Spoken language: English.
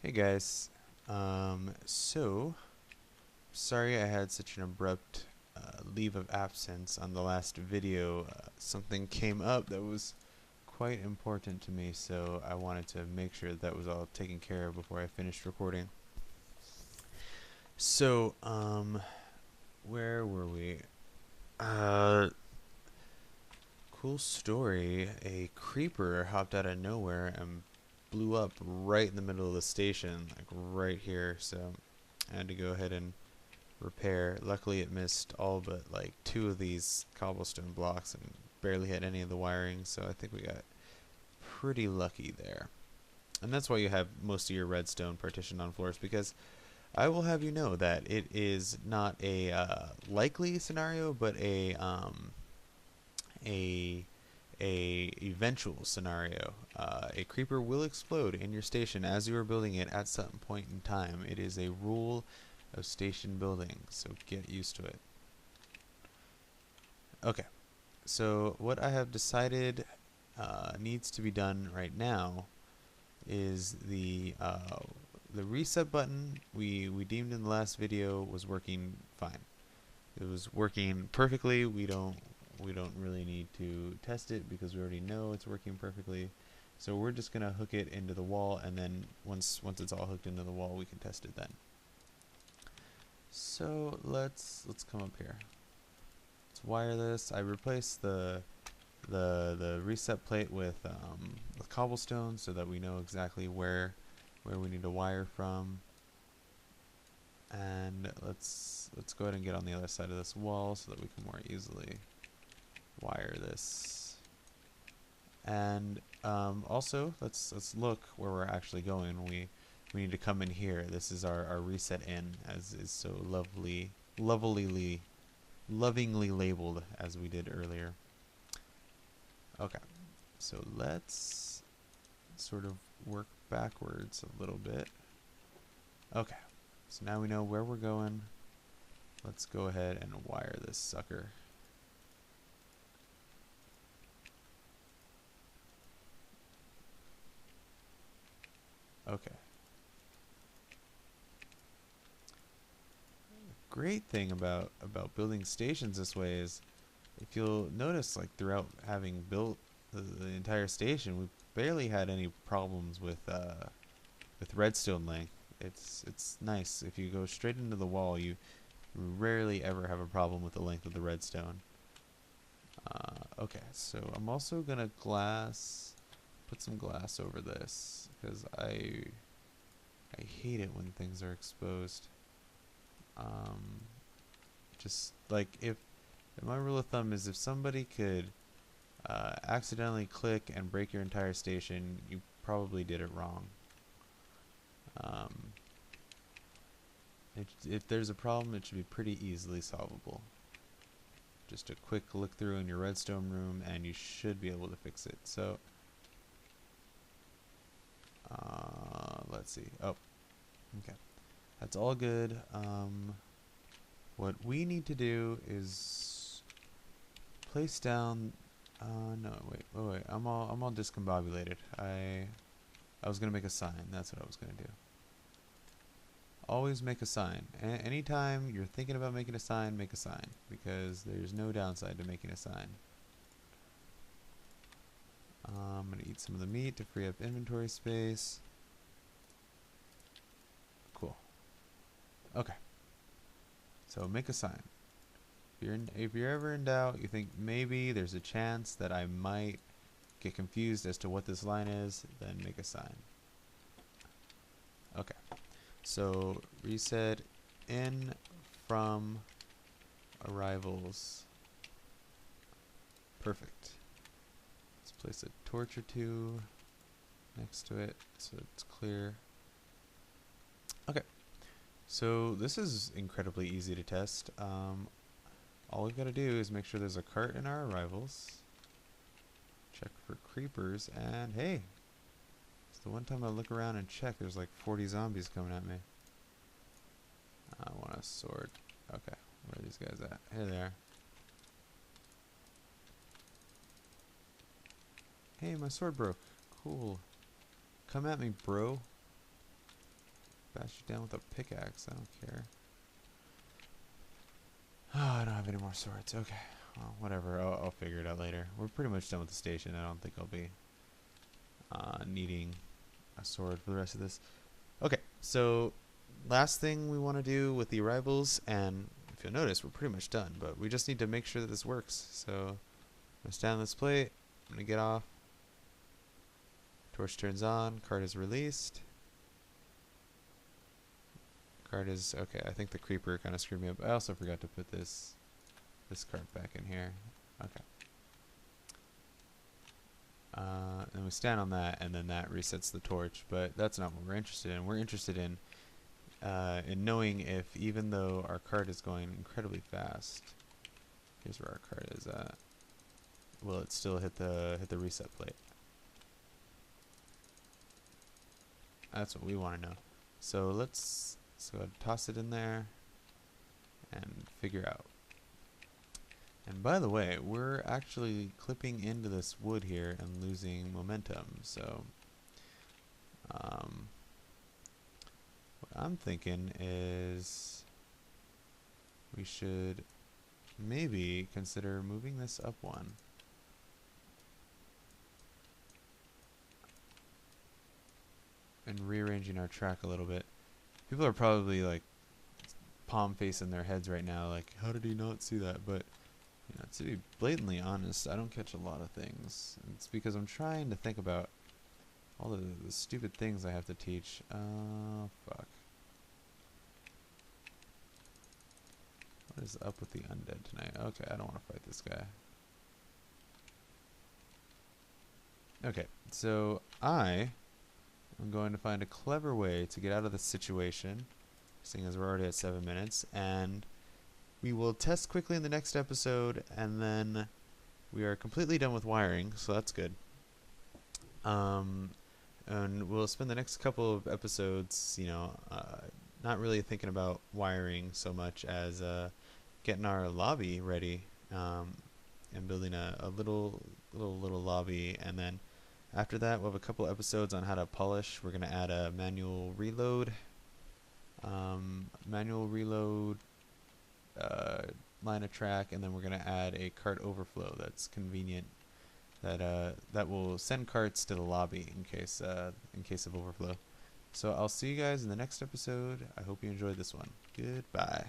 Hey guys, so sorry I had such an abrupt leave of absence on the last video. Something came up that was quite important to me, so I wanted to make sure that was all taken care of before I finished recording. So, where were we? Uh, cool story. A creeper hopped out of nowhere and blew up right in the middle of the station, like right here, so I had to go ahead and repair. Luckily it missed all but like two of these cobblestone blocks and barely hit any of the wiring, so I think we got pretty lucky there. And that's why you have most of your redstone partitioned on floors, because I will have you know that it is not a likely scenario, but a eventual scenario. A creeper will explode in your station as you are building it at some point in time. It is a rule of station building, so get used to it. Okay, so what I have decided needs to be done right now is the reset button we deemed in the last video was working fine. It was working perfectly. We don't really need to test it because we already know it's working perfectly. So we're just gonna hook it into the wall, and then once it's all hooked into the wall, we can test it then. So let's come up here. Let's wire this. I replaced the reset plate with cobblestone so that we know exactly where we need to wire from. And let's go ahead and get on the other side of this wall so that we can more easily wire this. And also let's look where we're actually going. We need to come in here. This is our reset in, as is so lovingly labeled as we did earlier. Okay, so let's sort of work backwards a little bit. Okay, so now we know where we're going. Let's go ahead and wire this sucker. Okay. Great thing about building stations this way is, if you'll notice, like throughout having built the entire station, we barely had any problems with redstone length. It's nice. If you go straight into the wall, you rarely ever have a problem with the length of the redstone. Okay, so I'm also gonna put some glass over this, because I hate it when things are exposed. Just like, if my rule of thumb is, if somebody could accidentally click and break your entire station, you probably did it wrong. If there's a problem, it should be pretty easily solvable. Just a quick look through in your redstone room and you should be able to fix it. So let's see. Oh, okay, that's all good. What we need to do is place down. No, wait. I'm all discombobulated. I was gonna make a sign. That's what I was gonna do. Always make a sign. Anytime you're thinking about making a sign, make a sign, because there's no downside to making a sign. I'm gonna eat some of the meat to free up inventory space. Cool. Okay. So make a sign. If you're ever in doubt, you think maybe there's a chance that I might get confused as to what this line is, then make a sign. Okay. So reset in from arrivals. Perfect. Let's place a torch or two next to it so it's clear. Okay. So this is incredibly easy to test. All we've got to do is make sure there's a cart in our arrivals. Check for creepers, and hey, it's the one time I look around and check, there's like 40 zombies coming at me. I want a sword. Okay, where are these guys at? Hey there. Hey, my sword broke. Cool. Come at me, bro. bash you down with a pickaxe. I don't care. Oh, I don't have any more swords. Okay. Well, whatever. I'll figure it out later. We're pretty much done with the station. I don't think I'll be needing a sword for the rest of this. Okay, so last thing we want to do with the arrivals, and if you'll notice, we're pretty much done, but we just need to make sure that this works. So I'm going to stand on this plate. I'm going to get off. Torch turns on. Cart is released. Cart is... Okay, I think the creeper kind of screwed me up. I also forgot to put this cart back in here. Okay. And we stand on that, and then that resets the torch. But that's not what we're interested in. We're interested in knowing if, even though our cart is going incredibly fast, here's where our cart is at. Will it still hit the reset plate? That's what we want to know. So let's go ahead and toss it in there and figure out. And by the way, we're actually clipping into this wood here and losing momentum. So what I'm thinking is we should maybe consider moving this up one. And rearranging our track a little bit. People are probably like palm facing their heads right now, like, how did he not see that? But you know, to be blatantly honest, I don't catch a lot of things. It's because I'm trying to think about all the stupid things I have to teach. Oh, fuck. What is up with the undead tonight? Okay, I don't want to fight this guy. Okay, so I'm going to find a clever way to get out of this situation, seeing as we're already at 7 minutes, and we will test quickly in the next episode, and then we are completely done with wiring, so that's good. And we'll spend the next couple of episodes, you know, not really thinking about wiring so much as getting our lobby ready, and building a little lobby, and then after that we'll have a couple episodes on how to polish. We're going to add a manual reload line of track, and then we're going to add a cart overflow that's convenient, that will send carts to the lobby in case of overflow. So I'll see you guys in the next episode. I hope you enjoyed this one. Goodbye.